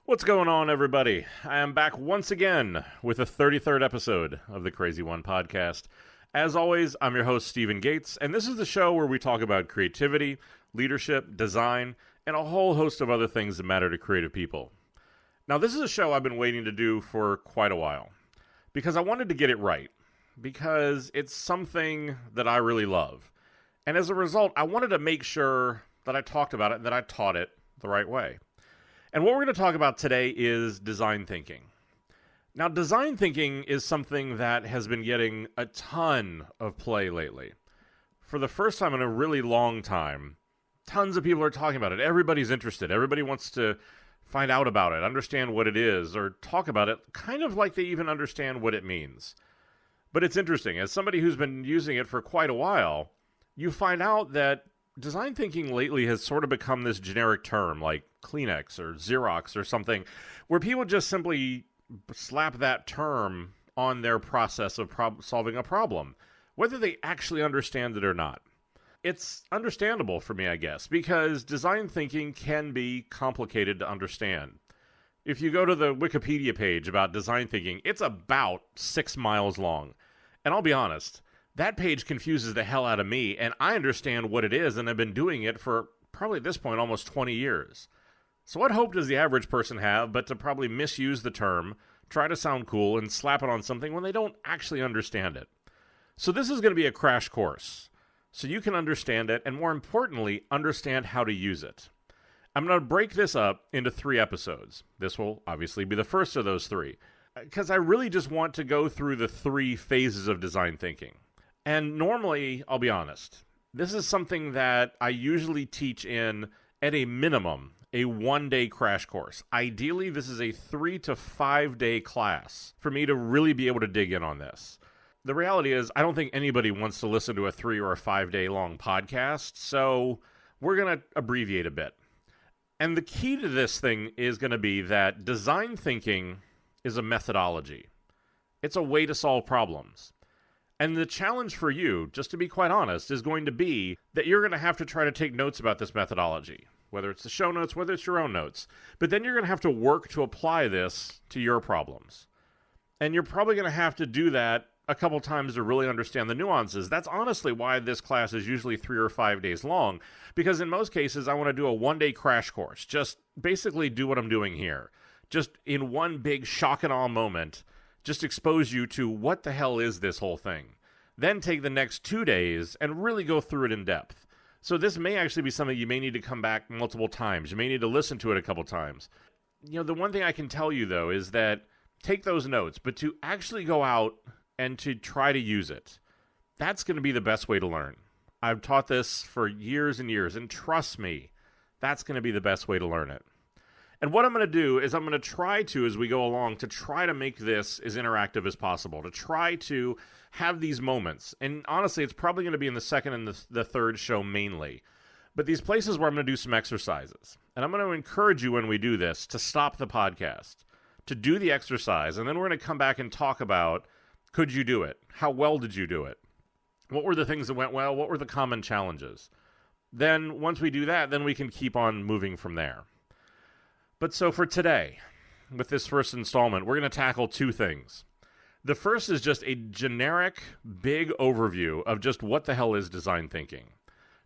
What's going on, everybody? I am back once again with the 33rd episode of the CRZY podcast. As always, I'm your host, Stephen Gates, and this is the show where we talk about creativity, leadership, design, and a whole host of other things that matter to creative people. Now, this is a show I've been waiting to do for quite a while, because I wanted to get it right, because it's something that I really love. And as a result, I wanted to make sure that I talked about it and that I taught it the right way. And what we're going to talk about today is design thinking. Now, design thinking is something that has been getting a ton of play lately. For the first time in a really long time, tons of people are talking about it. Everybody's interested. Everybody wants to find out about it, understand what it is, or talk about it, kind of like they even understand what it means. But it's interesting. As somebody who's been using it for quite a while, you find out that design thinking lately has sort of become this generic term like Kleenex or Xerox or something, where people just simply slap that term on their process of solving a problem, whether they actually understand it or not. It's understandable for me, I guess, because design thinking can be complicated to understand. If you go to the Wikipedia page about design thinking, it's about 6 miles long. And I'll be honest, that page confuses the hell out of me, and I understand what it is, and I've been doing it for probably at this point almost 20 years. So what hope does the average person have but to probably misuse the term, try to sound cool, and slap it on something when they don't actually understand it? So this is going to be a crash course, so you can understand it, and more importantly, understand how to use it. I'm going to break this up into 3 episodes. This will obviously be the first of those 3, because I really just want to go through the 3 phases of design thinking. And normally, I'll be honest, this is something that I usually teach in, at a minimum, a 1-day crash course. Ideally, this is a 3 to 5 day class for me to really be able to dig in on this. The reality is, I don't think anybody wants to listen to a 3 or a 5 day long podcast, so we're going to abbreviate a bit. And the key to this thing is going to be that design thinking is a methodology. It's a way to solve problems. And the challenge for you, just to be quite honest, is going to be that you're going to have to try to take notes about this methodology, whether it's the show notes, whether it's your own notes. But then you're going to have to work to apply this to your problems. And you're probably going to have to do that a couple times to really understand the nuances. That's honestly why this class is usually 3 or 5 days long, because in most cases I want to do a 1-day crash course. Just basically do what I'm doing here. Just in one big shock and awe moment, just expose you to what the hell is this whole thing. Then take the next 2 days and really go through it in depth. So this may actually be something you may need to come back multiple times. You may need to listen to it a couple times. The one thing I can tell you, though, is that take those notes, but to actually go out and to try to use it, that's going to be the best way to learn. I've taught this for years and years, and trust me, that's going to be the best way to learn it. And what I'm going to do is I'm going to try to, as we go along, to try to make this as interactive as possible, to try to have these moments. And honestly, it's probably going to be in the second and the third show mainly. But these places where I'm going to do some exercises. And I'm going to encourage you when we do this to stop the podcast, to do the exercise, and then we're going to come back and talk about, could you do it? How well did you do it? What were the things that went well? What were the common challenges? Then once we do that, then we can keep on moving from there. But so for today, with this first installment, we're going to tackle 2 things. The first is just a generic, big overview of just what the hell is design thinking,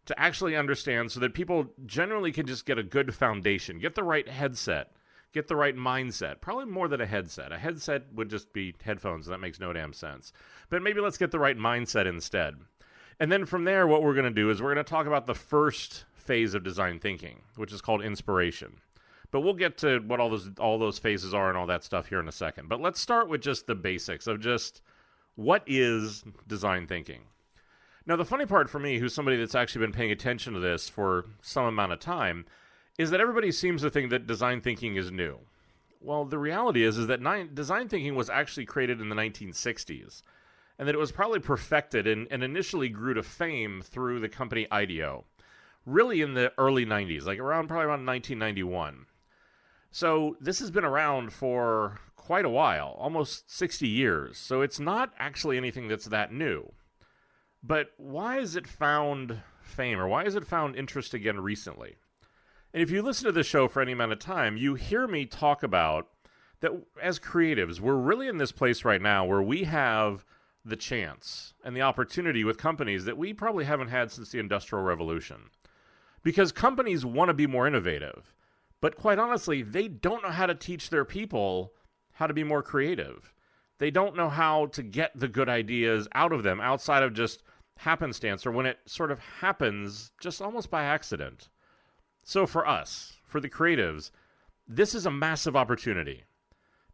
to actually understand so that people generally can just get a good foundation, get the right headset, get the right mindset, probably more than a headset. A headset would just be headphones, and that makes no damn sense. But maybe let's get the right mindset instead. And then from there, what we're going to do is we're going to talk about the first phase of design thinking, which is called inspiration. But we'll get to what all those phases are and all that stuff here in a second. But let's start with just the basics of just what is design thinking. Now, the funny part for me, who's somebody that's actually been paying attention to this for some amount of time, is that everybody seems to think that design thinking is new. Well, the reality is that design thinking was actually created in the 1960s, and that it was probably perfected and initially grew to fame through the company IDEO, really in the early 90s, like probably around 1991. So this has been around for quite a while, almost 60 years. So it's not actually anything that's that new. But why has it found fame, or why has it found interest again recently? And if you listen to the show for any amount of time, you hear me talk about that as creatives, we're really in this place right now where we have the chance and the opportunity with companies that we probably haven't had since the Industrial Revolution. Because companies want to be more innovative, but quite honestly, they don't know how to teach their people how to be more creative. They don't know how to get the good ideas out of them outside of just happenstance or when it sort of happens just almost by accident. So for us, for the creatives, this is a massive opportunity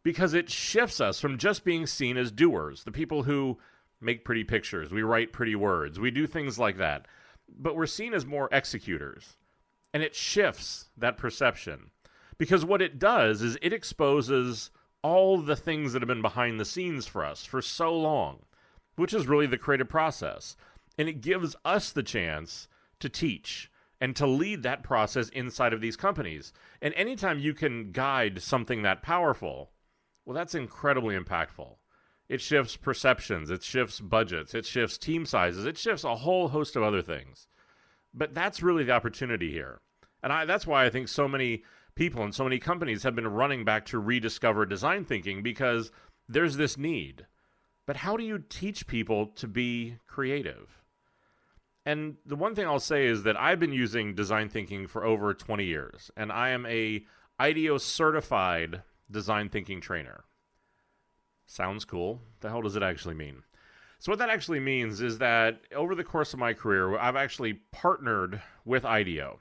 because it shifts us from just being seen as doers, the people who make pretty pictures, we write pretty words, we do things like that, but we're seen as more executors. And it shifts that perception because what it does is it exposes all the things that have been behind the scenes for us for so long, which is really the creative process. And it gives us the chance to teach and to lead that process inside of these companies. And anytime you can guide something that powerful, well, that's incredibly impactful. It shifts perceptions, it shifts budgets, it shifts team sizes, it shifts a whole host of other things. But that's really the opportunity here. And that's why I think so many people and so many companies have been running back to rediscover design thinking because there's this need. But how do you teach people to be creative? And the one thing I'll say is that I've been using design thinking for over 20 years, and I am a IDEO-certified design thinking trainer. Sounds cool. The hell does it actually mean? So what that actually means is that over the course of my career, I've actually partnered with IDEO.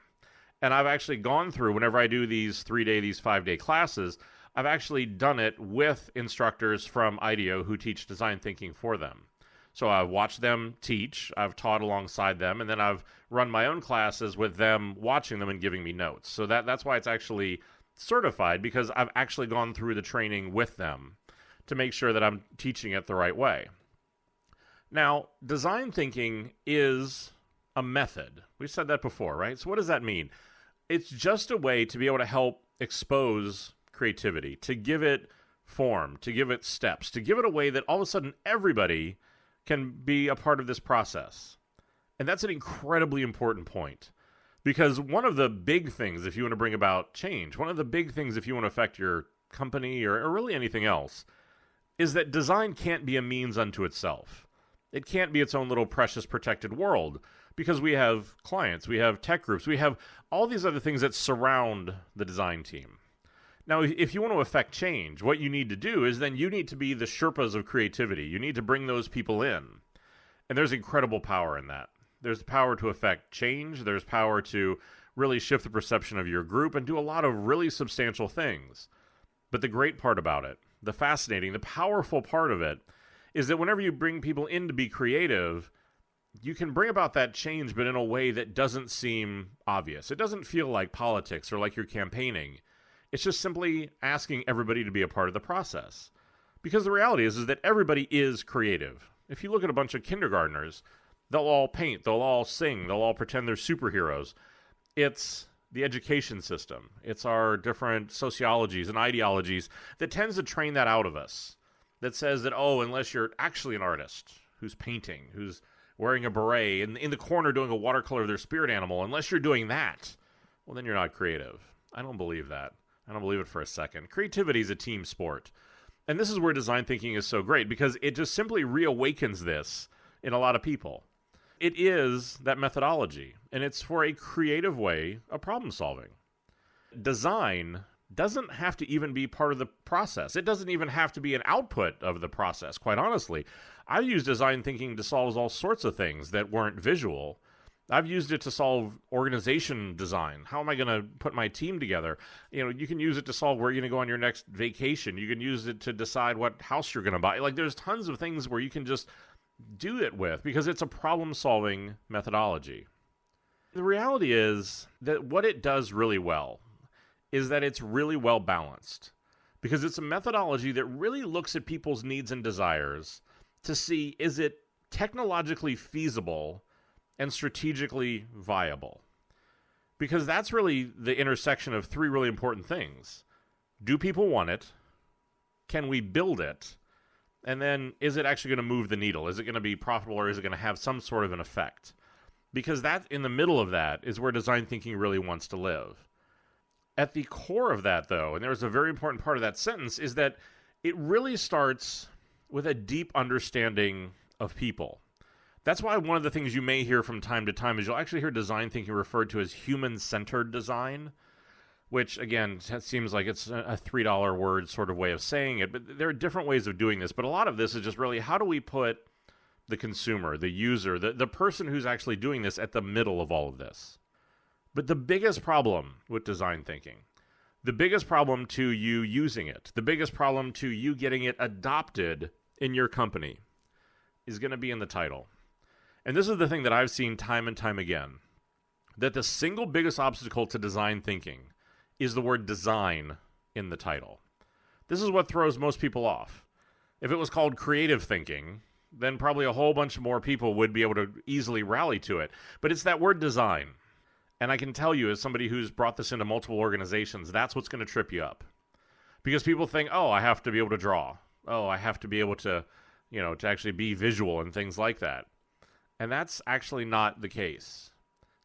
And I've actually gone through, whenever I do these 3-day, these 5-day classes, I've actually done it with instructors from IDEO who teach design thinking for them. So I've watched them teach, I've taught alongside them, and then I've run my own classes with them watching them and giving me notes. So that's why it's actually certified, because I've actually gone through the training with them to make sure that I'm teaching it the right way. Now, design thinking is a method. We've said that before, right? So what does that mean? It's just a way to be able to help expose creativity, to give it form, to give it steps, to give it a way that all of a sudden everybody can be a part of this process. And that's an incredibly important point. Because one of the big things, if you want to bring about change, one of the big things if you want to affect your company or really anything else, is that design can't be a means unto itself. It can't be its own little precious protected world because we have clients, we have tech groups, we have all these other things that surround the design team. Now, if you want to affect change, what you need to do is then you need to be the Sherpas of creativity. You need to bring those people in. And there's incredible power in that. There's power to affect change. There's power to really shift the perception of your group and do a lot of really substantial things. But the great part about it, the fascinating, the powerful part of it, is that whenever you bring people in to be creative, you can bring about that change, but in a way that doesn't seem obvious. It doesn't feel like politics or like you're campaigning. It's just simply asking everybody to be a part of the process. Because the reality is that everybody is creative. If you look at a bunch of kindergartners, they'll all paint, they'll all sing, they'll all pretend they're superheroes. It's the education system. It's our different sociologies and ideologies that tends to train that out of us. That says that, oh, unless you're actually an artist who's painting, who's wearing a beret, and in the corner doing a watercolor of their spirit animal, unless you're doing that, well, then you're not creative. I don't believe that. I don't believe it for a second. Creativity is a team sport. And this is where design thinking is so great, because it just simply reawakens this in a lot of people. It is that methodology, and it's for a creative way of problem solving. Design doesn't have to even be part of the process. It doesn't even have to be an output of the process, quite honestly. I've used design thinking to solve all sorts of things that weren't visual. I've used it to solve organization design. How am I going to put my team together? You can use it to solve where you're going to go on your next vacation. You can use it to decide what house you're going to buy. Like, there's tons of things where you can just do it with because it's a problem-solving methodology. The reality is that what it does really well is that it's really well balanced, because it's a methodology that really looks at people's needs and desires to see, is it technologically feasible and strategically viable? Because that's really the intersection of three really important things. Do people want it? Can we build it? And then, is it actually going to move the needle? Is it going to be profitable, or is it going to have some sort of an effect? Because that, in the middle of that, is where design thinking really wants to live. At the core of that, though, and there's a very important part of that sentence, is that it really starts with a deep understanding of people. That's why one of the things you may hear from time to time is you'll actually hear design thinking referred to as human-centered design, which, again, seems like it's a $3 word sort of way of saying it, but there are different ways of doing this. But a lot of this is just really, how do we put the consumer, the user, the person who's actually doing this at the middle of all of this? But the biggest problem with design thinking, the biggest problem to you using it, the biggest problem to you getting it adopted in your company is going to be in the title. And this is the thing that I've seen time and time again, that the single biggest obstacle to design thinking is the word design in the title. This is what throws most people off. If it was called creative thinking, then probably a whole bunch more people would be able to easily rally to it. But it's that word design. And I can tell you, as somebody who's brought this into multiple organizations, that's what's going to trip you up. Because people think, oh, I have to be able to draw. Oh, I have to be able to, to actually be visual and things like that. And that's actually not the case.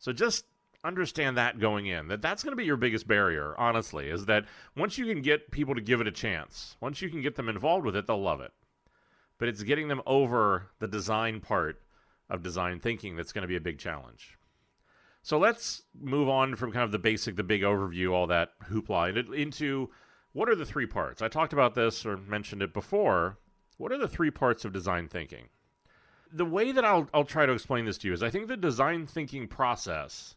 So just understand that going in, that's going to be your biggest barrier, honestly, is that once you can get people to give it a chance, once you can get them involved with it, they'll love it. But it's getting them over the design part of design thinking that's going to be a big challenge. So let's move on from kind of the basic, the big overview, all that hoopla, into what are the three parts? I talked about this or mentioned it before. What are the three parts of design thinking? The way that I'll try to explain this to you is I think the design thinking process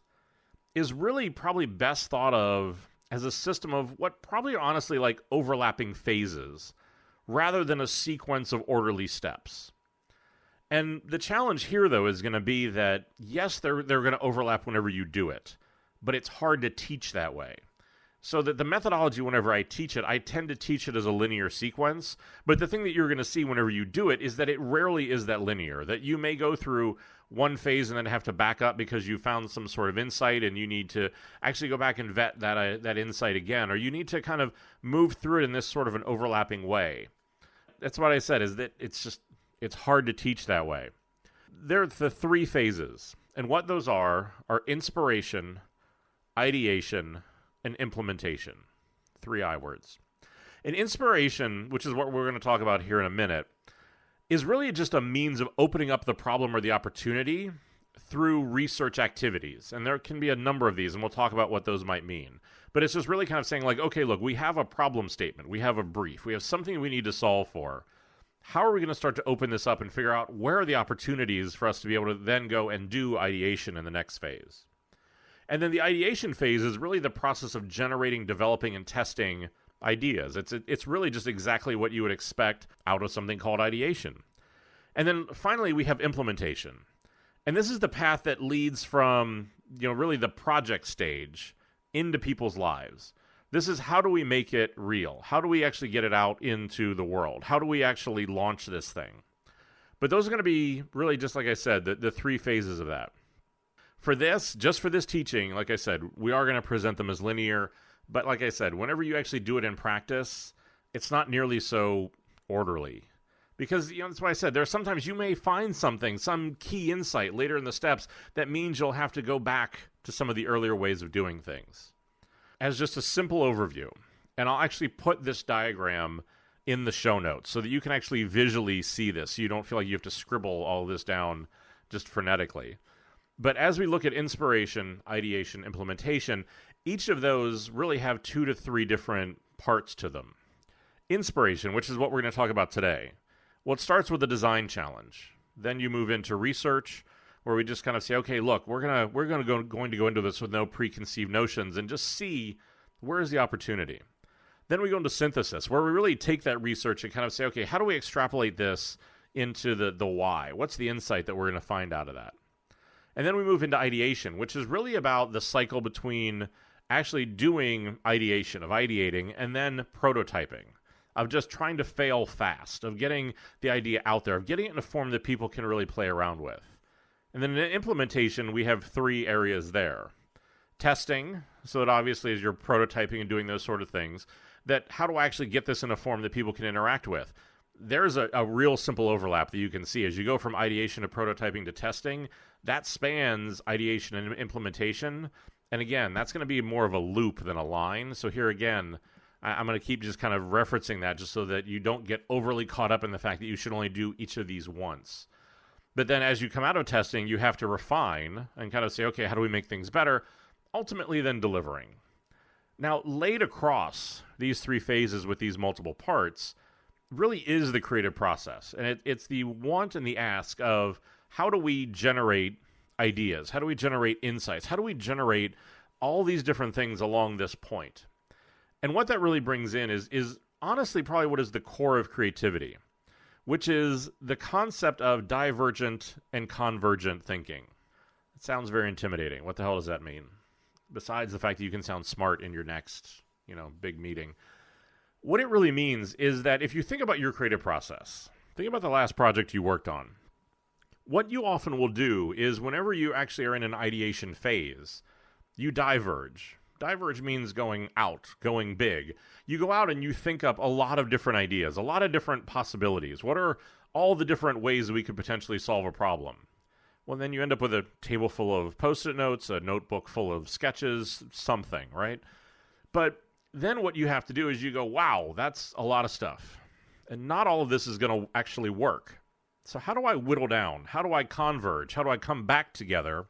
is really probably best thought of as a system of what probably are honestly like overlapping phases rather than a sequence of orderly steps. And the challenge here, though, is going to be that, yes, they're going to overlap whenever you do it, but it's hard to teach that way. So that the methodology, whenever I teach it, I tend to teach it as a linear sequence. But the thing that you're going to see whenever you do it is that it rarely is that linear, that you may go through one phase and then have to back up because you found some sort of insight and you need to actually go back and vet that insight again, or you need to kind of move through it in this sort of an overlapping way. That's what I said, is that it's hard to teach that way. There are the three phases, and what those are inspiration, ideation, and implementation. 3 I words. And inspiration, which is what we're going to talk about here in a minute, is really just a means of opening up the problem or the opportunity through research activities. And there can be a number of these, and we'll talk about what those might mean. But it's just really kind of saying like, okay, look, we have a problem statement. We have a brief. We have something we need to solve for. How are we going to start to open this up and figure out where are the opportunities for us to be able to then go and do ideation in the next phase? And then the ideation phase is really the process of generating, developing, and testing ideas. It's really just exactly what you would expect out of something called ideation. And then finally, we have implementation. And this is the path that leads from, really the project stage into people's lives. This is how do we make it real? How do we actually get it out into the world? How do we actually launch this thing? But those are going to be really, just like I said, the three phases of that. For this, just for this teaching, like I said, we are going to present them as linear. But like I said, whenever you actually do it in practice, it's not nearly so orderly. Because, that's why I said, sometimes you may find something, some key insight later in the steps that means you'll have to go back to some of the earlier ways of doing things. As just a simple overview, and I'll actually put this diagram in the show notes so that you can actually visually see this, so you don't feel like you have to scribble all this down just phonetically. But as we look at inspiration, ideation, implementation, each of those really have 2 to 3 different parts to them. Inspiration, which is what we're going to talk about today. Well, it starts with a design challenge. Then you move into research, where we just kind of say, okay, look, we're going to go into this with no preconceived notions and just see where is the opportunity. Then we go into synthesis, where we really take that research and kind of say, okay, how do we extrapolate this into the why? What's the insight that we're going to find out of that? And then we move into ideation, which is really about the cycle between actually doing ideation, of ideating, and then prototyping, of just trying to fail fast, of getting the idea out there, of getting it in a form that people can really play around with. And then in implementation, we have 3 areas there. Testing, so that obviously as you're prototyping and doing those sort of things, that how do I actually get this in a form that people can interact with? There's a real simple overlap that you can see. As you go from ideation to prototyping to testing, that spans ideation and implementation And again, that's going to be more of a loop than a line. So here again, I'm going to keep just kind of referencing that just so that you don't get overly caught up in the fact that you should only do each of these once. But then as you come out of testing, you have to refine and kind of say, okay, how do we make things better? Ultimately, then delivering. Now, laid across these three phases with these multiple parts really is the creative process. And it's the want and the ask of how do we generate ideas? How do we generate insights? How do we generate all these different things along this point? And what that really brings in is honestly probably what is the core of creativity, which is the concept of divergent and convergent thinking. It sounds very intimidating. What the hell does that mean? Besides the fact that you can sound smart in your next, big meeting. What it really means is that if you think about your creative process, think about the last project you worked on. What you often will do is whenever you actually are in an ideation phase, you diverge. Diverge means going out, going big. You go out and you think up a lot of different ideas, a lot of different possibilities. What are all the different ways we could potentially solve a problem? Well, then you end up with a table full of Post-it notes, a notebook full of sketches, something, right? But then what you have to do is you go, wow, that's a lot of stuff. And not all of this is going to actually work. So how do I whittle down? How do I converge? How do I come back together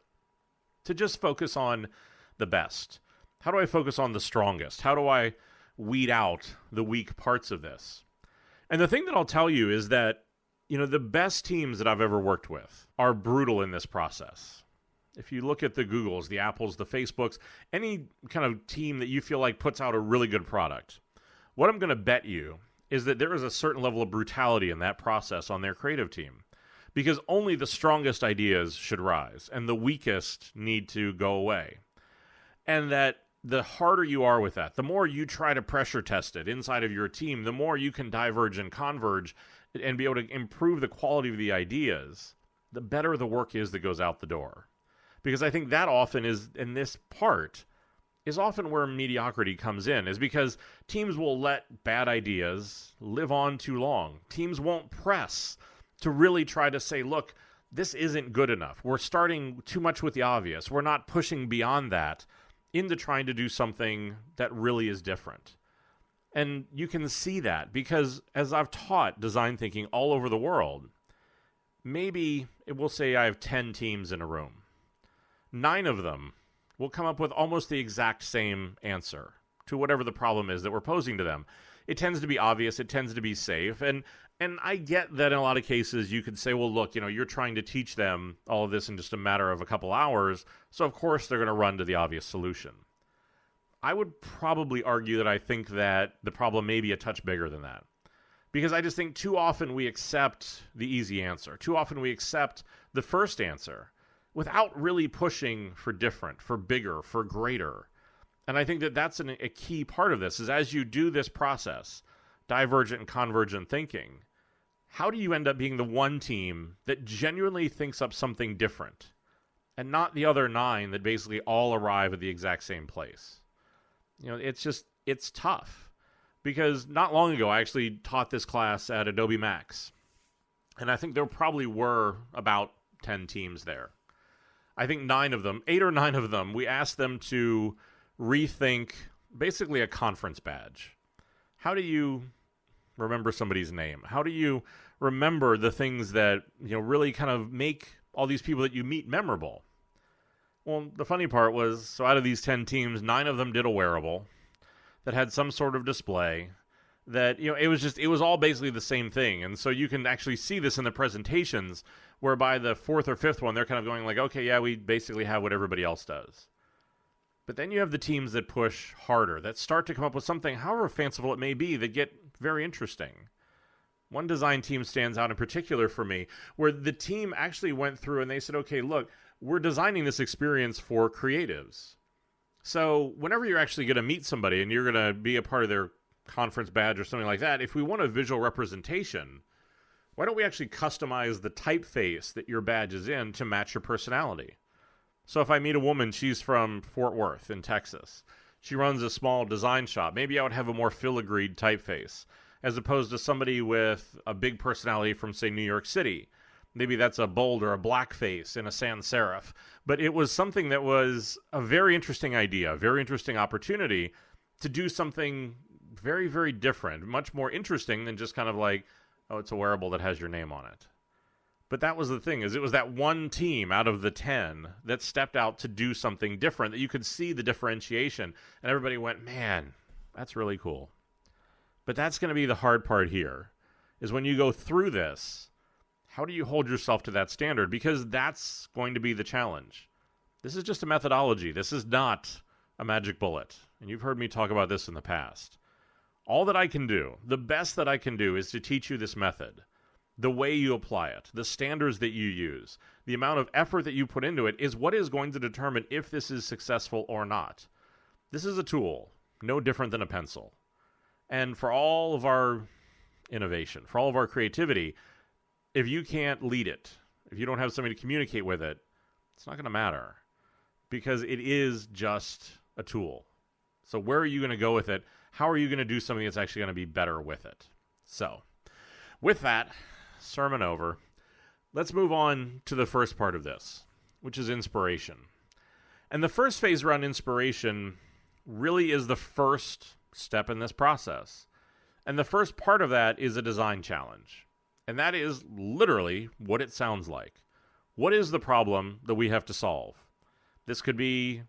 to just focus on the best? How do I focus on the strongest? How do I weed out the weak parts of this? And the thing that I'll tell you is that, the best teams that I've ever worked with are brutal in this process. If you look at the Googles, the Apples, the Facebooks, any kind of team that you feel like puts out a really good product, what I'm going to bet you is that there is a certain level of brutality in that process on their creative team. Because only the strongest ideas should rise, and the weakest need to go away. And that the harder you are with that, the more you try to pressure test it inside of your team, the more you can diverge and converge and be able to improve the quality of the ideas, the better the work is that goes out the door. Because I think that often is, in this part, is often where mediocrity comes in, is because teams will let bad ideas live on too long. Teams won't press to really try to say, look, this isn't good enough. We're starting too much with the obvious. We're not pushing beyond that into trying to do something that really is different. And you can see that because as I've taught design thinking all over the world, maybe it will say I have 10 teams in a room. 9 of them will come up with almost the exact same answer to whatever the problem is that we're posing to them. It tends to be obvious. It tends to be safe. And I get that in a lot of cases you could say, well, look, you're trying to teach them all of this in just a matter of a couple hours, so of course they're going to run to the obvious solution. I would probably argue that I think that the problem may be a touch bigger than that. Because I just think too often we accept the easy answer. Too often we accept the first answer without really pushing for different, for bigger, for greater. And I think that that's a key part of this, is as you do this process, divergent and convergent thinking, how do you end up being the one team that genuinely thinks up something different and not the other 9 that basically all arrive at the exact same place? It's tough. Because not long ago, I actually taught this class at Adobe Max. And I think there probably were about 10 teams there. I think 9 of them, 8 or 9 of them, we asked them to rethink basically a conference badge. How do you remember somebody's name? How do you remember the things that, really kind of make all these people that you meet memorable? Well, the funny part was, so out of these 10 teams, 9 of them did a wearable that had some sort of display that, it was all basically the same thing. And so you can actually see this in the presentations, whereby the 4th or 5th one, they're kind of going like, okay, yeah, we basically have what everybody else does. But then you have the teams that push harder, that start to come up with something, however fanciful it may be, that get very interesting. One design team stands out in particular for me, where the team actually went through and they said, okay, look, we're designing this experience for creatives. So whenever you're actually going to meet somebody and you're going to be a part of their conference badge or something like that, if we want a visual representation, why don't we actually customize the typeface that your badge is in to match your personality? So if I meet a woman, she's from Fort Worth in Texas. She runs a small design shop. Maybe I would have a more filigreed typeface, as opposed to somebody with a big personality from, say, New York City. Maybe that's a bold or a blackface in a sans serif. But it was something that was a very interesting idea, a very interesting opportunity to do something very, very different, much more interesting than just kind of like, oh, it's a wearable that has your name on it. But that was the thing, is it was that one team out of the 10 that stepped out to do something different, that you could see the differentiation, and everybody went, man, that's really cool. But that's going to be the hard part here, is when you go through this, how do you hold yourself to that standard? Because that's going to be the challenge. This is just a methodology. This is not a magic bullet. And you've heard me talk about this in the past. All that I can do, the best that I can do, is to teach you this method. The way you apply it, the standards that you use, the amount of effort that you put into it is what is going to determine if this is successful or not. This is a tool, no different than a pencil. And for all of our innovation, for all of our creativity, if you can't lead it, if you don't have somebody to communicate with it, it's not going to matter, because it is just a tool. So where are you going to go with it? How are you going to do something that's actually going to be better with it? So, with that, sermon over. Let's move on to the first part of this, which is inspiration. And the first phase around inspiration really is the first step in this process. And the first part of that is a design challenge. And that is literally what it sounds like. What is the problem that we have to solve? This could be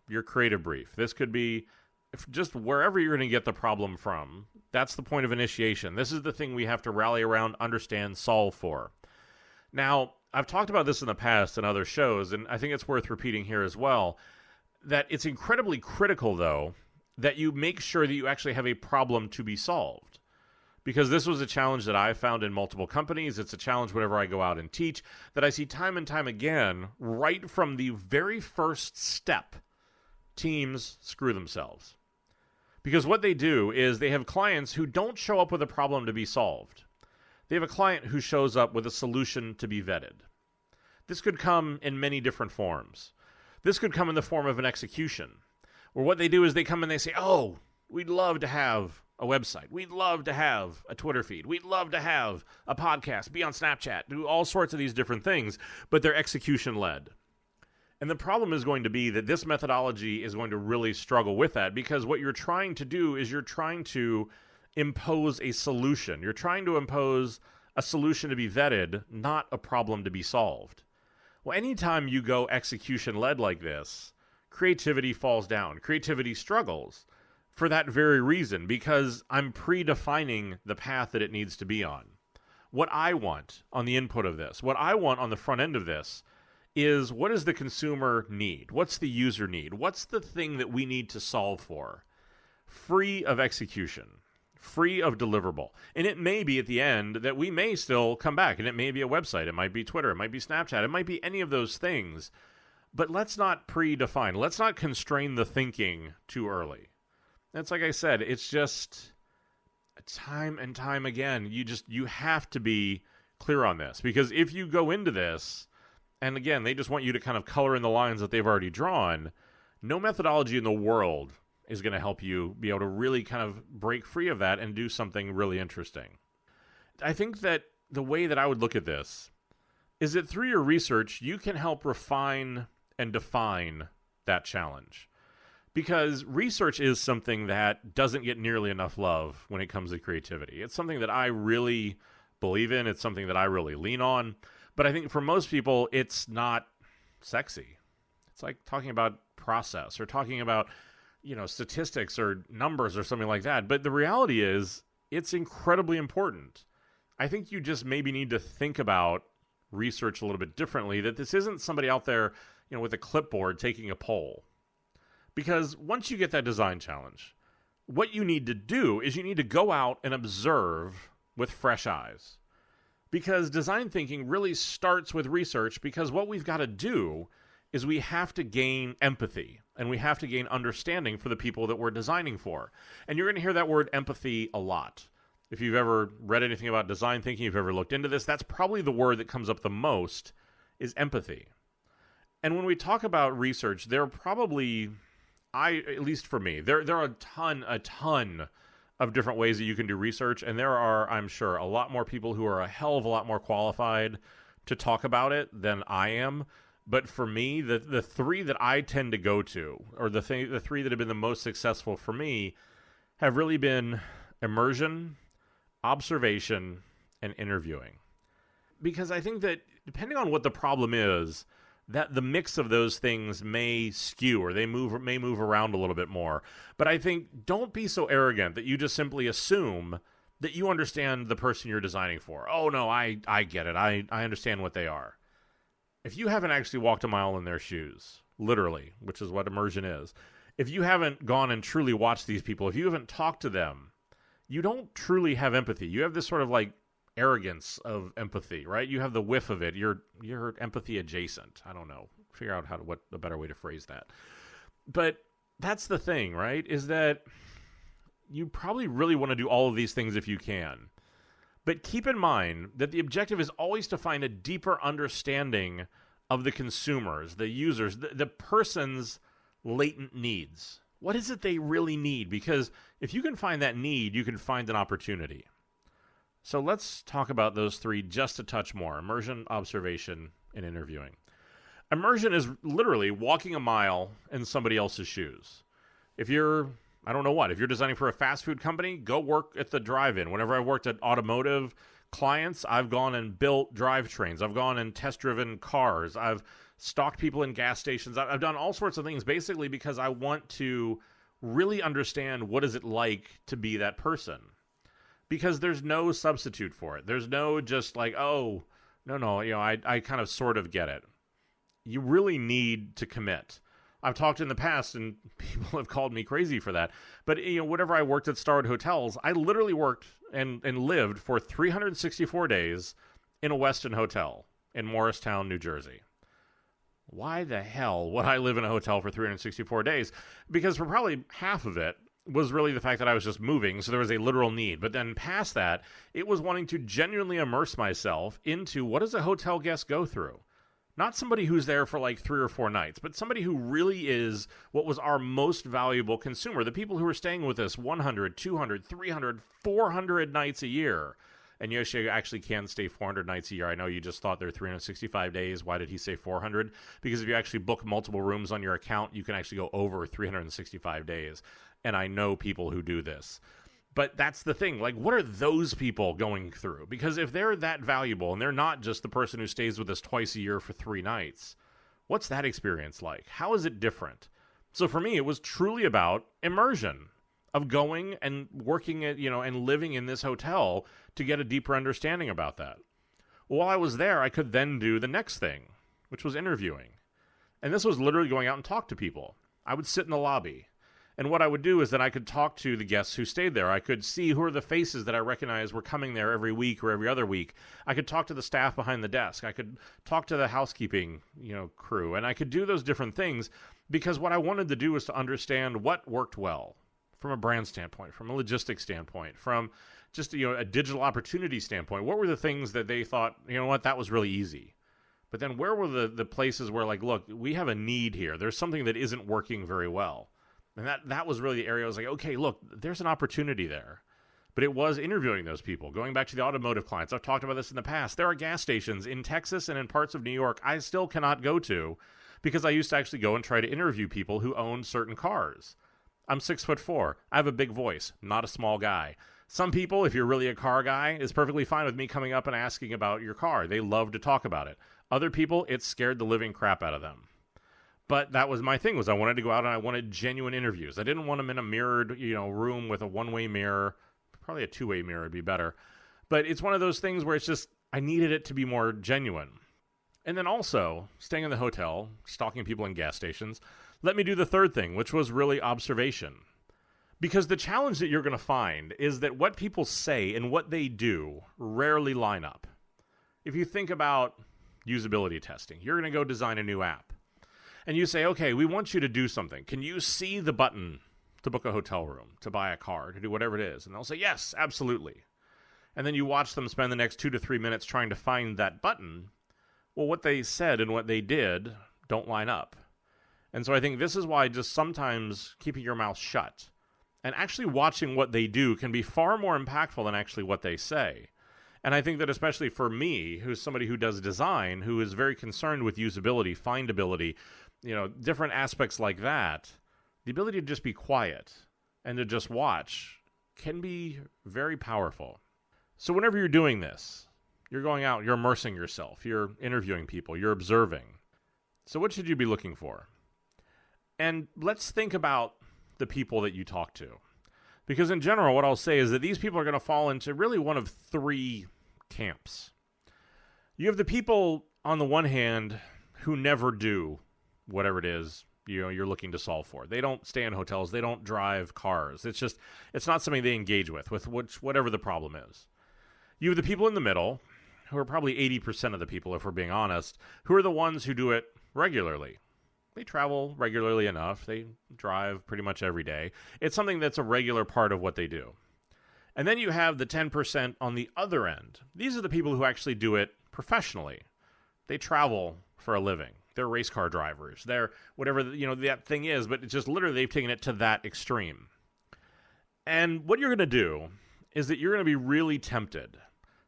your creative brief. This could be just wherever you're going to get the problem from. That's the point of initiation. This is the thing we have to rally around, understand, solve for. Now, I've talked about this in the past in other shows, and I think it's worth repeating here as well, that it's incredibly critical, though, that you make sure that you actually have a problem to be solved. Because this was a challenge that I've found in multiple companies. It's a challenge whenever I go out and teach, that I see time and time again, right from the very first step, teams screw themselves. Because what they do is they have clients who don't show up with a problem to be solved. They have a client who shows up with a solution to be vetted. This could come in many different forms. This could come in the form of an execution, where what they do is they come and they say, oh, we'd love to have a website. We'd love to have a Twitter feed. We'd love to have a podcast, be on Snapchat, do all sorts of these different things, but they're execution-led. And the problem is going to be that this methodology is going to really struggle with that, because what you're trying to do is you're trying to impose a solution. You're trying to impose a solution to be vetted, not a problem to be solved. Well, anytime you go execution-led like this, creativity falls down. Creativity struggles for that very reason, because I'm predefining the path that it needs to be on. What I want on the input of this, what I want on the front end of this, is what does the consumer need? What's the user need? What's the thing that we need to solve for? Free of execution, free of deliverable. And it may be at the end that we may still come back, and it may be a website, it might be Twitter, it might be Snapchat, it might be any of those things. But let's not predefine. Let's not constrain the thinking too early. It's like I said, it's just time and time again. You have to be clear on this, because if you go into this, and again, they just want you to kind of color in the lines that they've already drawn, no methodology in the world is going to help you be able to really kind of break free of that and do something really interesting. I think that the way that I would look at this is that through your research, you can help refine and define that challenge. Because research is something that doesn't get nearly enough love when it comes to creativity. It's something that I really believe in. It's something that I really lean on. But I think for most people, it's not sexy. It's like talking about process or talking about, statistics or numbers or something like that. But the reality is, it's incredibly important. I think you just maybe need to think about research a little bit differently, that this isn't somebody out there, with a clipboard taking a poll. Because once you get that design challenge, what you need to do is you need to go out and observe with fresh eyes. Because design thinking really starts with research, because what we've got to do is we have to gain empathy and we have to gain understanding for the people that we're designing for. And you're going to hear that word empathy a lot. If you've ever read anything about design thinking, you've ever looked into this, that's probably the word that comes up the most, is empathy. And when we talk about research, there are probably, at least for me, there are a ton of different ways that you can do research, and there are, I'm sure, a lot more people who are a hell of a lot more qualified to talk about it than I am. But for me, the three that I tend to go to, or the three that have been the most successful for me, have really been immersion, observation, and interviewing. Because I think that depending on what the problem is, that the mix of those things may skew, or they may move around a little bit more. But I think don't be so arrogant that you just simply assume that you understand the person you're designing for. Oh no, I get it. I understand what they are. If you haven't actually walked a mile in their shoes, literally, which is what immersion is, if you haven't gone and truly watched these people, if you haven't talked to them, you don't truly have empathy. You have this sort of like arrogance of empathy, right? You have the whiff of it. You're empathy adjacent. I don't know. Figure out what a better way to phrase that. But that's the thing, right? Is that you probably really want to do all of these things if you can. But keep in mind that the objective is always to find a deeper understanding of the consumers, the users, the person's latent needs. What is it they really need? Because if you can find that need, you can find an opportunity. So let's talk about those three just a touch more: immersion, observation, and interviewing. Immersion is literally walking a mile in somebody else's shoes. If you're designing for a fast food company, go work at the drive-in. Whenever I worked at automotive clients, I've gone and built drivetrains. I've gone and test-driven cars. I've stalked people in gas stations. I've done all sorts of things basically because I want to really understand what is it like to be that person. Because there's no substitute for it. There's no just like, oh, no, I kind of sort of get it. You really need to commit. I've talked in the past, and people have called me crazy for that. But, whenever I worked at Starwood Hotels, I literally worked and lived for 364 days in a Westin hotel in Morristown, New Jersey. Why the hell would I live in a hotel for 364 days? Because for probably half of it was really the fact that I was just moving, so there was a literal need. But then past that, it was wanting to genuinely immerse myself into what does a hotel guest go through? Not somebody who's there for like 3 or 4 nights, but somebody who really is what was our most valuable consumer. The people who are staying with us 100, 200, 300, 400 nights a year. And yes, you actually can stay 400 nights a year. I know you just thought they're 365 days. Why did he say 400? Because if you actually book multiple rooms on your account, you can actually go over 365 days. And I know people who do this. But that's the thing. Like, what are those people going through? Because if they're that valuable and they're not just the person who stays with us twice a year for 3 nights, what's that experience like? How is it different? So for me, it was truly about immersion, of going and working at, and living in this hotel to get a deeper understanding about that. While I was there, I could then do the next thing, which was interviewing. And this was literally going out and talk to people. I would sit in the lobby. And what I would do is that I could talk to the guests who stayed there. I could see who are the faces that I recognized were coming there every week or every other week. I could talk to the staff behind the desk. I could talk to the housekeeping, crew. And I could do those different things because what I wanted to do was to understand what worked well from a brand standpoint, from a logistics standpoint, from just, a digital opportunity standpoint. What were the things that they thought, that was really easy? But then where were the places where, like, look, we have a need here. There's something that isn't working very well. And that was really the area I was like, okay, look, there's an opportunity there. But it was interviewing those people. Going back to the automotive clients, I've talked about this in the past. There are gas stations in Texas and in parts of New York I still cannot go to because I used to actually go and try to interview people who owned certain cars. I'm 6'4". I have a big voice, not a small guy. Some people, if you're really a car guy, is perfectly fine with me coming up and asking about your car. They love to talk about it. Other people, it scared the living crap out of them. But that was my thing, was I wanted to go out and I wanted genuine interviews. I didn't want them in a mirrored, room with a one-way mirror. Probably a two-way mirror would be better. But it's one of those things where it's just, I needed it to be more genuine. And then also, staying in the hotel, stalking people in gas stations, let me do the third thing, which was really observation. Because the challenge that you're going to find is that what people say and what they do rarely line up. If you think about usability testing, you're going to go design a new app. And you say, okay, we want you to do something. Can you see the button to book a hotel room, to buy a car, to do whatever it is? And they'll say, yes, absolutely. And then you watch them spend the next 2 to 3 minutes trying to find that button. Well, what they said and what they did don't line up. And so I think this is why just sometimes keeping your mouth shut and actually watching what they do can be far more impactful than actually what they say. And I think that especially for me, who's somebody who does design, who is very concerned with usability, findability, different aspects like that, the ability to just be quiet and to just watch can be very powerful. So whenever you're doing this, you're going out, you're immersing yourself, you're interviewing people, you're observing. So what should you be looking for? And let's think about the people that you talk to. Because in general, what I'll say is that these people are going to fall into really one of three camps. You have the people, on the one hand, who never do whatever it is you're looking to solve for. They don't stay in hotels. They don't drive cars. It's not something they engage with whatever the problem is. You have the people in the middle, who are probably 80% of the people, if we're being honest, who are the ones who do it regularly. They travel regularly enough. They drive pretty much every day. It's something that's a regular part of what they do. And then you have the 10% on the other end. These are the people who actually do it professionally. They travel for a living. They're race car drivers. They're whatever that thing is, but it's just literally they've taken it to that extreme. And what you're going to do is that you're going to be really tempted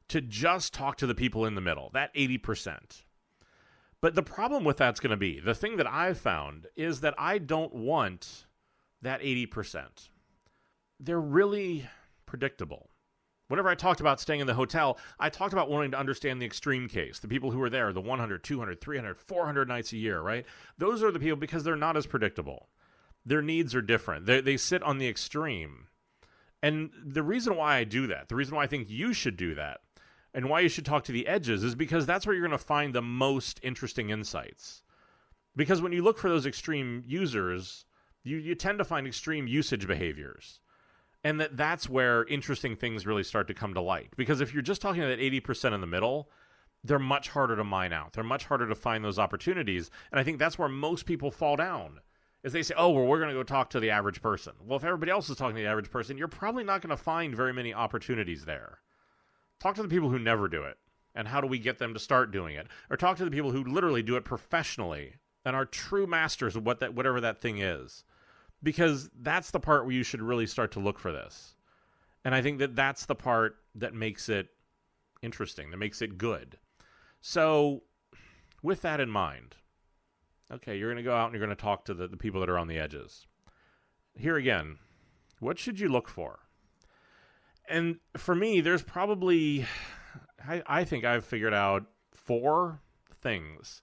to just talk to the people in the middle, that 80%. But the problem with that's going to be, the thing that I've found is that I don't want that 80%. They're really predictable. Whenever I talked about staying in the hotel, I talked about wanting to understand the extreme case, the people who are there, the 100, 200, 300, 400 nights a year, right? Those are the people because they're not as predictable. Their needs are different. They sit on the extreme. And the reason why I do that, the reason why I think you should do that, and why you should talk to the edges is because that's where you're going to find the most interesting insights. Because when you look for those extreme users, you tend to find extreme usage behaviors. And that's where interesting things really start to come to light. Because if you're just talking to that 80% in the middle, they're much harder to mine out. They're much harder to find those opportunities. And I think that's where most people fall down. Is they say, oh, well, we're going to go talk to the average person. Well, if everybody else is talking to the average person, you're probably not going to find very many opportunities there. Talk to the people who never do it. And how do we get them to start doing it? Or talk to the people who literally do it professionally and are true masters of whatever that thing is. Because that's the part where you should really start to look for this. And I think that that's the part that makes it interesting, that makes it good. So, with that in mind, okay, you're going to go out and you're going to talk to the people that are on the edges. Here again, what should you look for? And for me, there's probably, I think I've figured out 4 things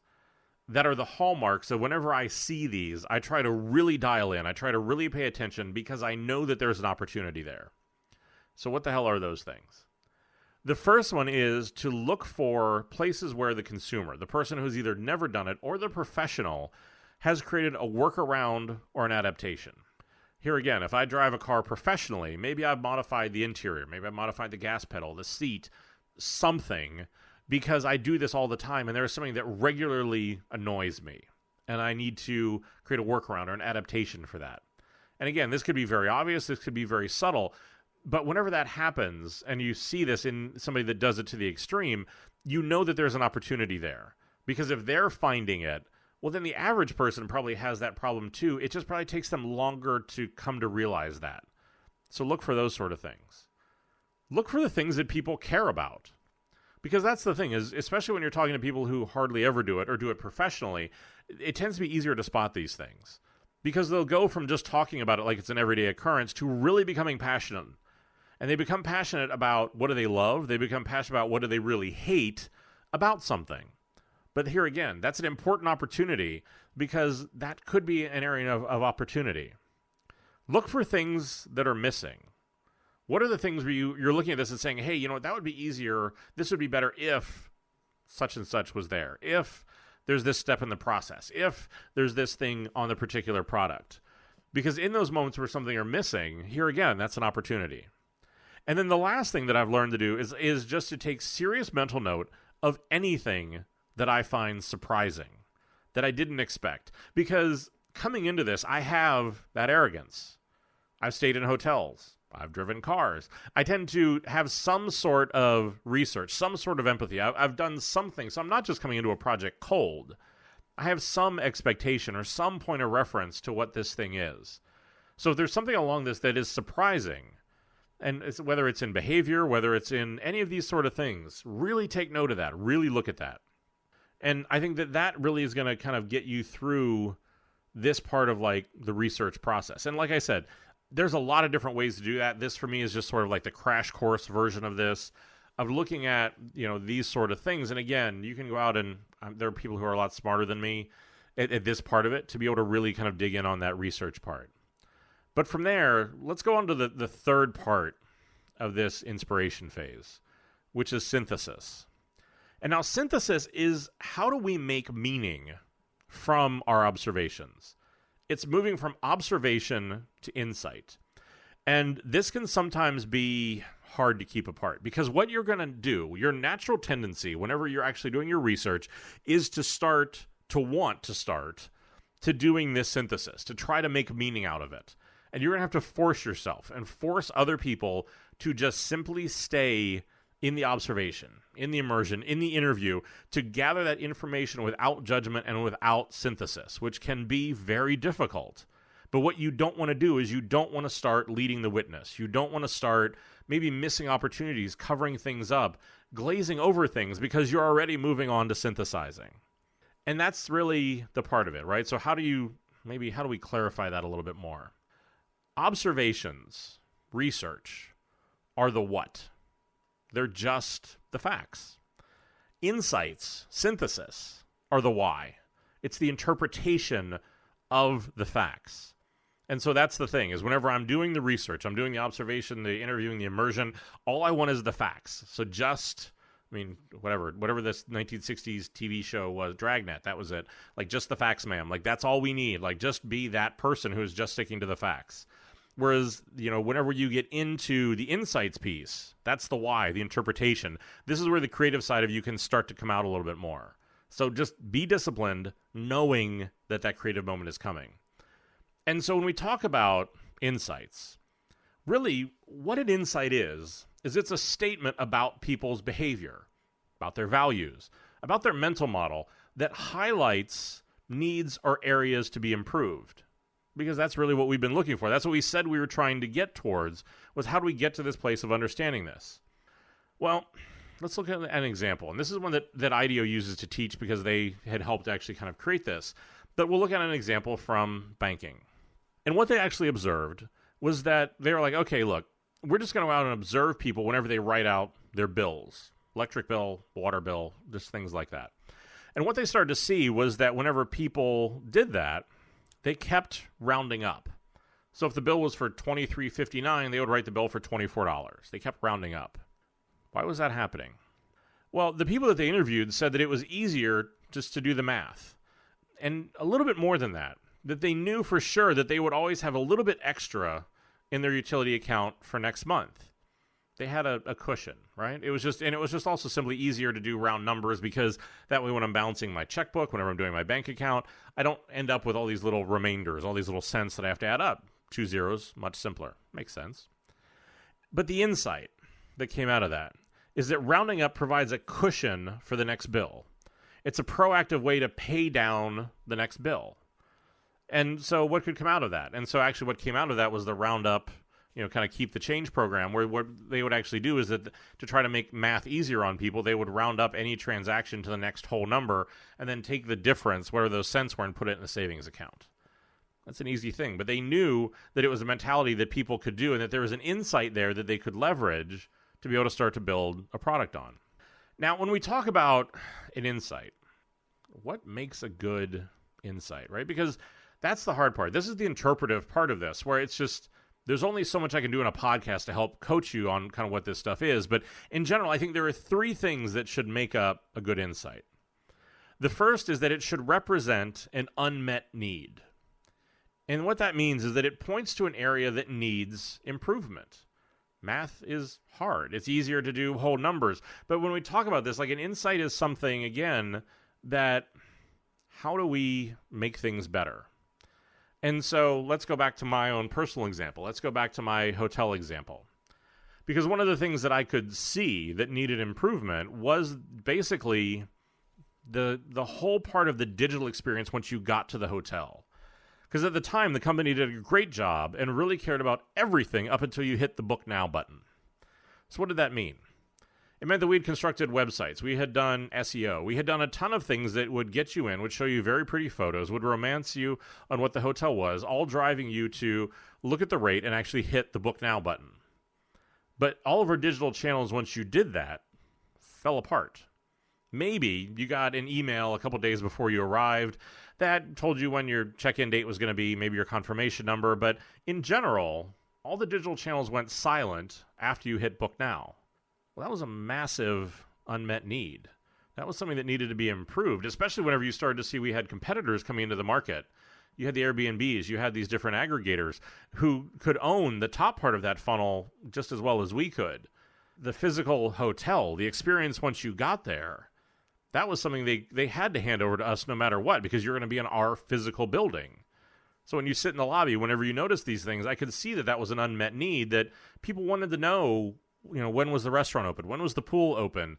that are the hallmarks of whenever I see these, I try to really dial in. I try to really pay attention because I know that there's an opportunity there. So what the hell are those things? The first one is to look for places where the consumer, the person who's either never done it or the professional, has created a workaround or an adaptation. Here again, if I drive a car professionally, maybe I've modified the interior, maybe I've modified the gas pedal, the seat, something, because I do this all the time, and there's something that regularly annoys me, and I need to create a workaround or an adaptation for that. And again, this could be very obvious, this could be very subtle, but whenever that happens, and you see this in somebody that does it to the extreme, you know that there's an opportunity there. Because if they're finding it, well, then the average person probably has that problem too. It just probably takes them longer to come to realize that. So look for those sort of things. Look for the things that people care about. Because that's the thing, is especially when you're talking to people who hardly ever do it or do it professionally, it tends to be easier to spot these things. Because they'll go from just talking about it like it's an everyday occurrence to really becoming passionate. And they become passionate about what do they love, they become passionate about what do they really hate about something. But here again, that's an important opportunity because that could be an area of opportunity. Look for things that are missing. What are the things where you're looking at this and saying, hey, that would be easier, this would be better if such and such was there, if there's this step in the process, if there's this thing on the particular product. Because in those moments where something are missing, here again, that's an opportunity. And then the last thing that I've learned to do is just to take serious mental note of anything that I find surprising, that I didn't expect. Because coming into this, I have that arrogance. I've stayed in hotels. I've driven cars. I tend to have some sort of research, some sort of empathy. I've done something. So I'm not just coming into a project cold. I have some expectation or some point of reference to what this thing is. So if there's something along this that is surprising, And whether it's in behavior, whether it's in any of these sort of things, really take note of that. Really look at that. And I think that really is going to kind of get you through this part of like the research process. And like I said, there's a lot of different ways to do that. This for me is just sort of like the crash course version of this, of looking at, these sort of things. And again, you can go out and there are people who are a lot smarter than me at this part of it to be able to really kind of dig in on that research part. But from there, let's go on to the third part of this inspiration phase, which is synthesis. And now synthesis is how do we make meaning from our observations? It's moving from observation to insight. And this can sometimes be hard to keep apart because what you're going to do, your natural tendency whenever you're actually doing your research is to want to start doing this synthesis, to try to make meaning out of it. And you're going to have to force yourself and force other people to just simply stay in the observation, in the immersion, in the interview, to gather that information without judgment and without synthesis, which can be very difficult. But what you don't want to do is you don't want to start leading the witness. You don't want to start maybe missing opportunities, covering things up, glazing over things because you're already moving on to synthesizing. And that's really the part of it, right? So how do we clarify that a little bit more? Observations, research, are the what. They're just the facts. Insights, synthesis, are the why. It's the interpretation of the facts. And so that's the thing, is whenever I'm doing the research, I'm doing the observation, the interviewing, the immersion, all I want is the facts. So whatever this 1960s TV show was, Dragnet, that was it. Like, just the facts, ma'am. Like, that's all we need. Like, just be that person who's just sticking to the facts. Whereas, whenever you get into the insights piece, that's the why, the interpretation. This is where the creative side of you can start to come out a little bit more. So just be disciplined, knowing that creative moment is coming. And so when we talk about insights, really what an insight is it's a statement about people's behavior, about their values, about their mental model that highlights needs or areas to be improved. Because that's really what we've been looking for. That's what we said we were trying to get towards, was how do we get to this place of understanding this? Well, let's look at an example. And this is one that IDEO uses to teach because they had helped actually kind of create this. But we'll look at an example from banking. And what they actually observed was that they were like, okay, look, we're just going to go out and observe people whenever they write out their bills, electric bill, water bill, just things like that. And what they started to see was that whenever people did that, they kept rounding up. So if the bill was for $23.59, they would write the bill for $24. They kept rounding up. Why was that happening? Well, the people that they interviewed said that it was easier just to do the math. And a little bit more than that they knew for sure that they would always have a little bit extra in their utility account for next month. They had a cushion, right? It was just also simply easier to do round numbers because that way when I'm balancing my checkbook, whenever I'm doing my bank account, I don't end up with all these little remainders, all these little cents that I have to add up. 2 zeros, much simpler. Makes sense. But the insight that came out of that is that rounding up provides a cushion for the next bill. It's a proactive way to pay down the next bill. And so what could come out of that? And so actually what came out of that was the roundup, kind of keep the change program, where what they would actually do is that to try to make math easier on people, they would round up any transaction to the next whole number and then take the difference, where those cents were, and put it in a savings account. That's an easy thing. But they knew that it was a mentality that people could do and that there was an insight there that they could leverage to be able to start to build a product on. Now, when we talk about an insight, what makes a good insight, right? Because that's the hard part. This is the interpretive part of this, where it's just, there's only so much I can do in a podcast to help coach you on kind of what this stuff is. But in general, I think there are 3 things that should make up a good insight. The first is that it should represent an unmet need. And what that means is that it points to an area that needs improvement. Math is hard. It's easier to do whole numbers. But when we talk about this, like, an insight is something, again, that how do we make things better? And so let's go back to my own personal example. Let's go back to my hotel example. Because one of the things that I could see that needed improvement was basically the whole part of the digital experience once you got to the hotel. Because at the time, the company did a great job and really cared about everything up until you hit the book now button. So what did that mean? It meant that we'd constructed websites. We had done SEO. We had done a ton of things that would get you in, would show you very pretty photos, would romance you on what the hotel was, all driving you to look at the rate and actually hit the book now button. But all of our digital channels, once you did that, fell apart. Maybe you got an email a couple days before you arrived that told you when your check-in date was going to be, maybe your confirmation number, but in general, all the digital channels went silent after you hit book now. Well, that was a massive unmet need. That was something that needed to be improved, especially whenever you started to see we had competitors coming into the market. You had the Airbnbs, you had these different aggregators who could own the top part of that funnel just as well as we could. The physical hotel, the experience once you got there, that was something they had to hand over to us no matter what, because you're going to be in our physical building. So when you sit in the lobby, whenever you notice these things, I could see that that was an unmet need, that people wanted to know, when was the restaurant open? When was the pool open?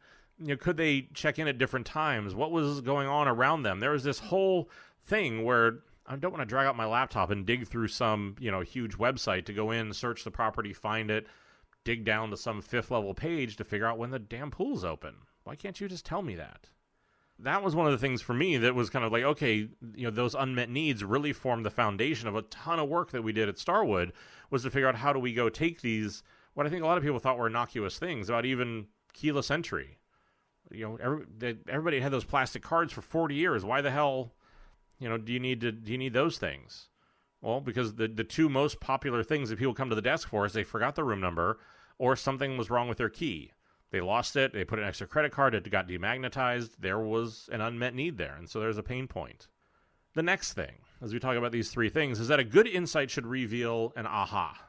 Could they check in at different times? What was going on around them? There was this whole thing where I don't want to drag out my laptop and dig through some, huge website to go in, search the property, find it, dig down to some 5th level page to figure out when the damn pool's open. Why can't you just tell me that? That was one of the things for me that was kind of like, okay, those unmet needs really formed the foundation of a ton of work that we did at Starwood, was to figure out how do we go take these, what I think a lot of people thought were innocuous things about even keyless entry. Everybody had those plastic cards for 40 years. Why the hell, do you need those things? Well, because the two most popular things that people come to the desk for is they forgot their room number or something was wrong with their key. They lost it. They put an extra credit card. It got demagnetized. There was an unmet need there. And so there's a pain point. The next thing, as we talk about these 3 things, is that a good insight should reveal an aha.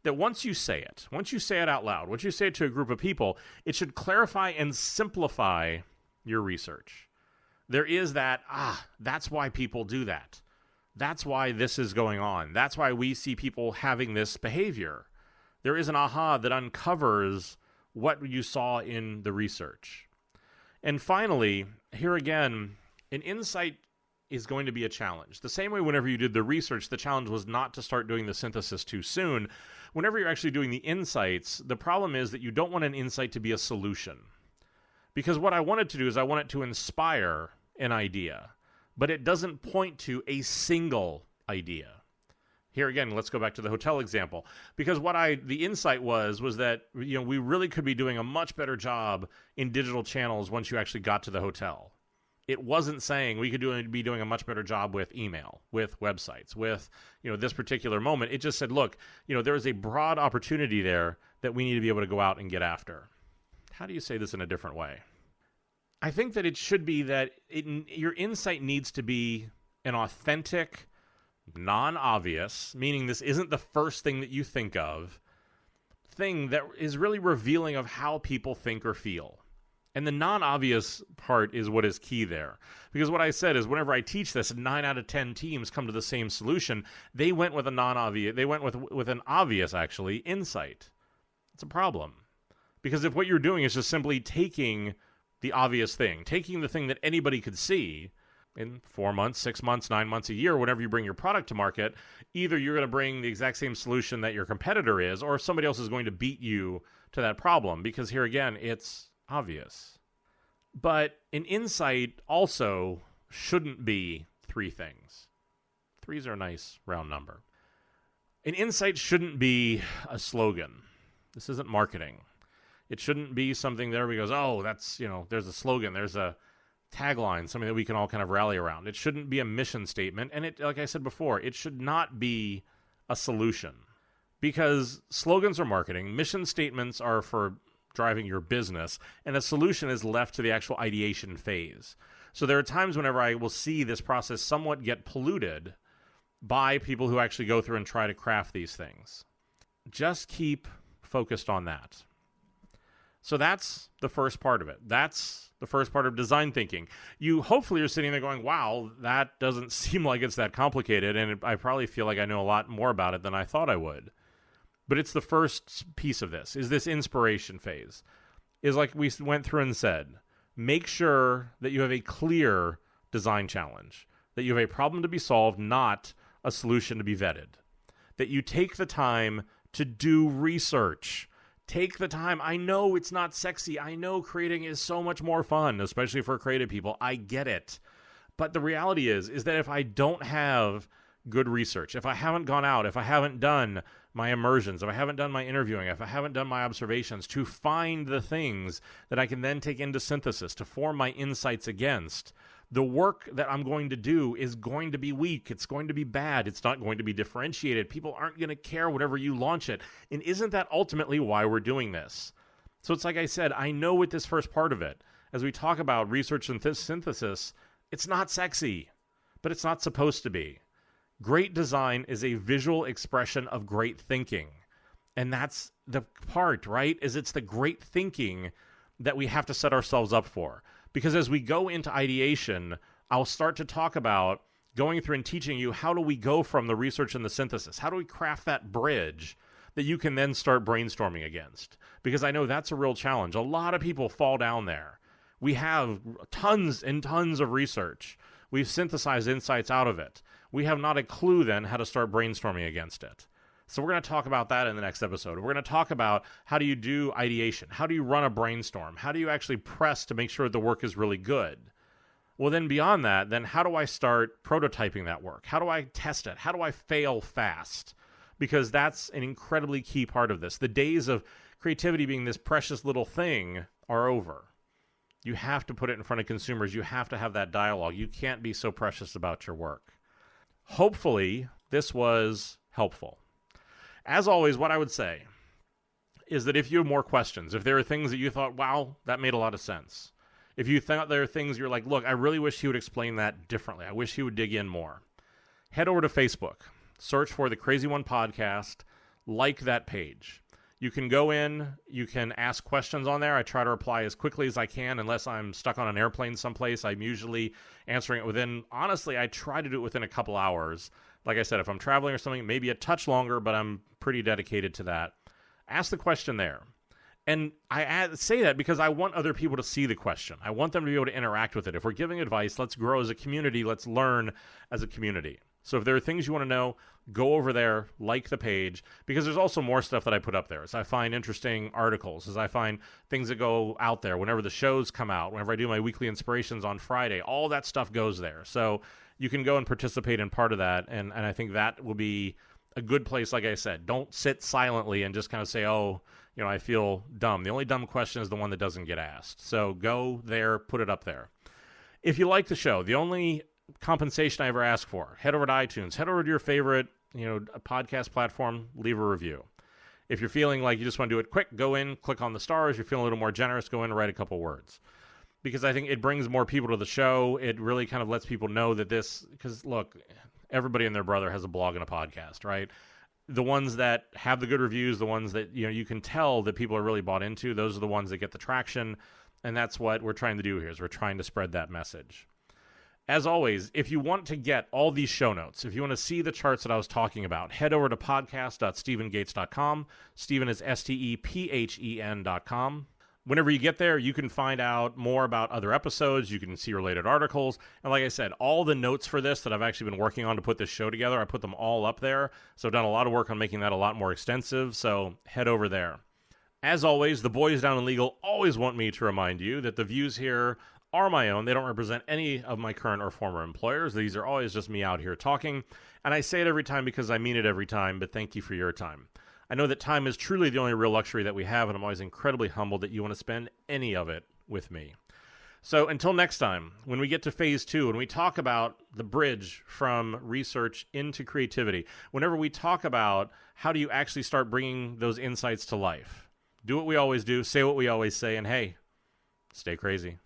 That once you say it out loud, once you say it to a group of people, it should clarify and simplify your research. There is that, that's why people do that. That's why this is going on. That's why we see people having this behavior. There is an aha that uncovers what you saw in the research. And finally, here again, an insight is going to be a challenge. The same way whenever you did the research, the challenge was not to start doing the synthesis too soon. Whenever you're actually doing the insights, the problem is that you don't want an insight to be a solution. Because what I want it to do is I want it to inspire an idea, but it doesn't point to a single idea. Here again, let's go back to the hotel example. Because the insight was that we really could be doing a much better job in digital channels once you actually got to the hotel. It wasn't saying we could be doing a much better job with email, with websites, with this particular moment. It just said, look, there is a broad opportunity there that we need to be able to go out and get after. How do you say this in a different way? I think that it should be that your insight needs to be an authentic, non-obvious, meaning this isn't the first thing that you think of, thing that is really revealing of how people think or feel. And the non-obvious part is what is key there. Because what I said is whenever I teach this, 9 out of 10 teams come to the same solution. They went with a non-obvious, they went with an obvious, actually, insight. It's a problem. Because if what you're doing is just simply taking the obvious thing, taking the thing that anybody could see, in 4 months, 6 months, 9 months, a year, whenever you bring your product to market, either you're going to bring the exact same solution that your competitor is, or somebody else is going to beat you to that problem. Because here again, it's obvious. But an insight also shouldn't be 3 things. 3s are a nice round number. An insight shouldn't be a slogan. This isn't marketing. It shouldn't be something that everybody goes, oh, that's, there's a slogan, there's a tagline, something that we can all kind of rally around. It shouldn't be a mission statement. And it, like I said before, it should not be a solution. Because slogans are marketing, mission statements are for driving your business, and a solution is left to the actual ideation phase. So there are times whenever I will see this process somewhat get polluted by people who actually go through and try to craft these things. Just keep focused on that. So that's the first part of it. That's the first part of design thinking. You hopefully are sitting there going, wow, that doesn't seem like it's that complicated, and I probably feel like I know a lot more about it than I thought I would. But it's the first piece of this, is this inspiration phase. Is like we went through and said, make sure that you have a clear design challenge, that you have a problem to be solved, not a solution to be vetted. That you take the time to do research. Take the time. I know it's not sexy. I know creating is so much more fun, especially for creative people. I get it. But the reality is that if I don't have good research, if I haven't gone out, if I haven't done my immersions, if I haven't done my interviewing, if I haven't done my observations to find the things that I can then take into synthesis to form my insights against, the work that I'm going to do is going to be weak. It's going to be bad. It's not going to be differentiated. People aren't going to care whatever you launch it. And isn't that ultimately why we're doing this? So it's like I said, I know with this first part of it, as we talk about research and synthesis, it's not sexy, but it's not supposed to be. Great design is a visual expression of great thinking. And that's the part, right? Is it's the great thinking that we have to set ourselves up for. Because as we go into ideation, I'll start to talk about going through and teaching you how do we go from the research and the synthesis? How do we craft that bridge that you can then start brainstorming against? Because I know that's a real challenge. A lot of people fall down there. We have tons and tons of research. We've synthesized insights out of it. We have not a clue then how to start brainstorming against it. So we're going to talk about that in the next episode. We're going to talk about how do you do ideation? How do you run a brainstorm? How do you actually press to make sure the work is really good? Well, then beyond that, then how do I start prototyping that work? How do I test it? How do I fail fast? Because that's an incredibly key part of this. The days of creativity being this precious little thing are over. You have to put it in front of consumers. You have to have that dialogue. You can't be so precious about your work. Hopefully, this was helpful. As always, what I would say is that if you have more questions, if there are things that you thought, wow, that made a lot of sense. If you thought there are things you're like, look, I really wish he would explain that differently. I wish he would dig in more. Head over to Facebook, search for the Crazy One Podcast, like that page. You can go in, you can ask questions on there. I try to reply as quickly as I can, unless I'm stuck on an airplane someplace. I'm usually answering it within, honestly, I try to do it within a couple hours. Like I said, if I'm traveling or something, maybe a touch longer, but I'm pretty dedicated to that. Ask the question there. And I say that because I want other people to see the question. I want them to be able to interact with it. If we're giving advice, let's grow as a community. Let's learn as a community. So if there are things you want to know, go over there, like the page, because there's also more stuff that I put up there. As I find interesting articles, as I find things that go out there, whenever the shows come out, whenever I do my weekly inspirations on Friday, all that stuff goes there. So you can go and participate in part of that, and I think that will be a good place, like I said. Don't sit silently and just kind of say, oh, you know, I feel dumb. The only dumb question is the one that doesn't get asked. So go there, put it up there. If you like the show, the only compensation I ever ask for, head over to iTunes, head over to your favorite, podcast platform, leave a review. If you're feeling like you just want to do it quick, go in, click on the stars. You're feeling a little more generous, go in and write a couple words. Because I think it brings more people to the show. It really kind of lets people know that because look, everybody and their brother has a blog and a podcast, right? The ones that have the good reviews, the ones that, you can tell that people are really bought into, those are the ones that get the traction. And that's what we're trying to do here, is we're trying to spread that message. As always, if you want to get all these show notes, if you want to see the charts that I was talking about, head over to podcast.stephengates.com. Stephen is STEPHEN.com. Whenever you get there, you can find out more about other episodes. You can see related articles. And like I said, all the notes for this that I've actually been working on to put this show together, I put them all up there. So I've done a lot of work on making that a lot more extensive. So head over there. As always, the boys down in legal always want me to remind you that the views here are my own. They don't represent any of my current or former employers. These are always just me out here talking. And I say it every time because I mean it every time, but thank you for your time. I know that time is truly the only real luxury that we have, and I'm always incredibly humbled that you want to spend any of it with me. So until next time, when we get to phase 2, when we talk about the bridge from research into creativity, whenever we talk about how do you actually start bringing those insights to life, do what we always do, say what we always say, and hey, stay crazy.